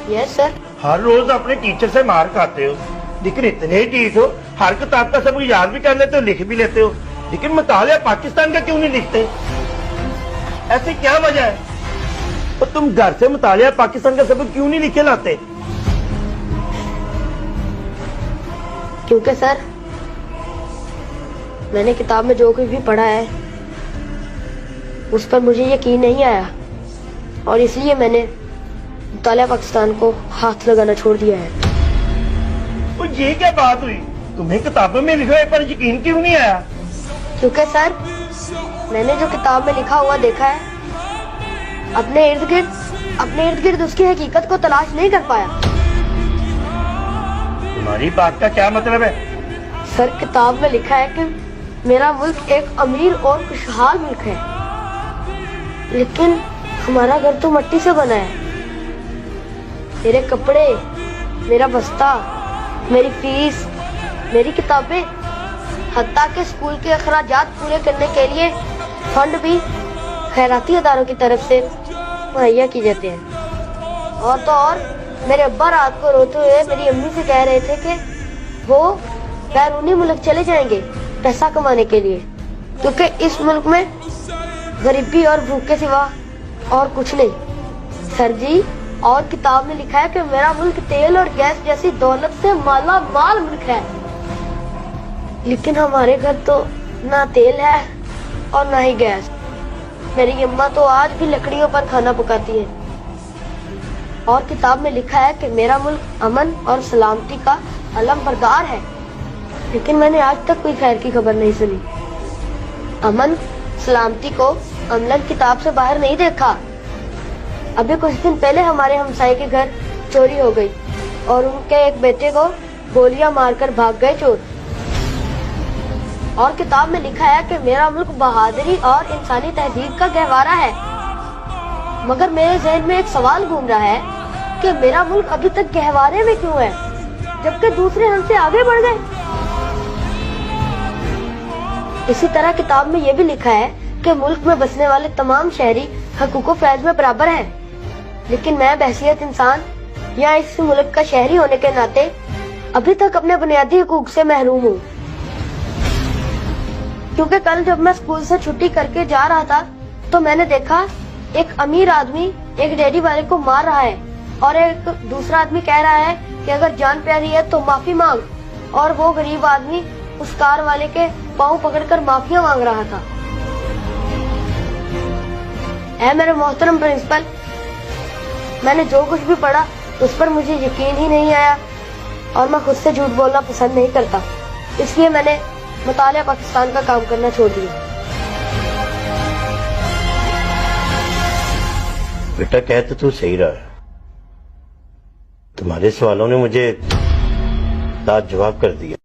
Yes sir. हर रोज अपने teacher से मार खाते हो, लेकिन इतने ठीक हो, हर किताब का सबक याद भी कर लेते हो, लिख भी लेते हो, लेकिन मुतालिया पाकिस्तान का क्यों नहीं लिखते? ऐसी क्या वजह है? और तुम घर से मुतालिया पाकिस्तान का सबक क्यों नहीं लिखे लाते? क्योंकि सर मैंने किताब में जो कुछ भी पढ़ा है उस पर मुझे यकीन नहीं आया, और इसलिए मैंने मुतालिया पाकिस्तान को हाथ लगाना छोड़ दिया है। और ये क्या बात हुई? तुम्हें किताबों में लिखे हुए पर यकीन क्यों नहीं आया? क्योंकि सर मैंने जो किताब में लिखा हुआ देखा है, अपने इर्द गिर्द उसकी हकीकत को तलाश नहीं कर पाया। तुम्हारी बात का क्या मतलब है? सर किताब में लिखा है कि मेरा मुल्क एक अमीर और खुशहाल मुल्क है, लेकिन हमारा घर तो मिट्टी से बना है। मेरे कपड़े, मेरा बस्ता, मेरी फीस, मेरी किताबें, हत्ता के स्कूल के अखराजात पूरे करने के लिए फंड भी खैराती अदारों की तरफ से मुहैया किए जाते हैं। और तो और मेरे अब्बा रात को रोते हुए मेरी अम्मी से कह रहे थे कि वो बैरूनी मुल्क चले जाएंगे पैसा कमाने के लिए, क्योंकि इस मुल्क में गरीबी और भूख के सिवा और कुछ नहीं। सर जी, और किताब में लिखा है कि मेरा मुल्क तेल और गैस जैसी दौलत से माला माल मुल्क है, लेकिन हमारे घर तो ना तेल है और ना ही गैस। मेरी अम्मा तो आज भी लकड़ियों पर खाना पकाती है। और किताब में लिखा है कि मेरा मुल्क अमन और सलामती का अलम बरदार है, लेकिन मैंने आज तक कोई खैर की खबर नहीं सुनी। अमन सलामती को अमलन किताब से बाहर नहीं देखा। अभी कुछ दिन पहले हमारे हमसाये के घर चोरी हो गई और उनके एक बेटे को गोलियां मारकर भाग गए चोर। और किताब में लिखा है कि मेरा मुल्क बहादुरी और इंसानी तहजीब का गहवारा है, मगर मेरे जहन में एक सवाल घूम रहा है कि मेरा मुल्क अभी तक गहवारे में क्यों है, जबकि दूसरे हमसे आगे बढ़ गए। इसी तरह किताब में यह भी लिखा है कि मुल्क में बसने वाले तमाम शहरी हकूक़ फैज़ में बराबर हैं, लेकिन मैं बहसियत इंसान या इस मुल्क का शहरी होने के नाते अभी तक अपने बुनियादी हकूक़ से महरूम हूँ। क्योंकि कल जब मैं स्कूल से छुट्टी करके जा रहा था तो मैंने देखा एक अमीर आदमी एक डेयरी वाले को मार रहा है, और एक दूसरा आदमी कह रहा है कि अगर जान प्यारी है तो माफी मांग, और वो गरीब आदमी उस कार वाले के पाँव पकड़कर माफिया मांग रहा था। ऐ मेरे मोहतरम प्रिंसिपल, मैंने जो कुछ भी पढ़ा उस पर मुझे यकीन ही नहीं आया, और मैं खुद से झूठ बोलना पसंद नहीं करता, इसलिए मैंने मुतालिया पाकिस्तान का काम करना छोड़ दिया। बेटा कह तो तू सही रहा है, तुम्हारे सवालों ने मुझे लाजवाब कर दिया।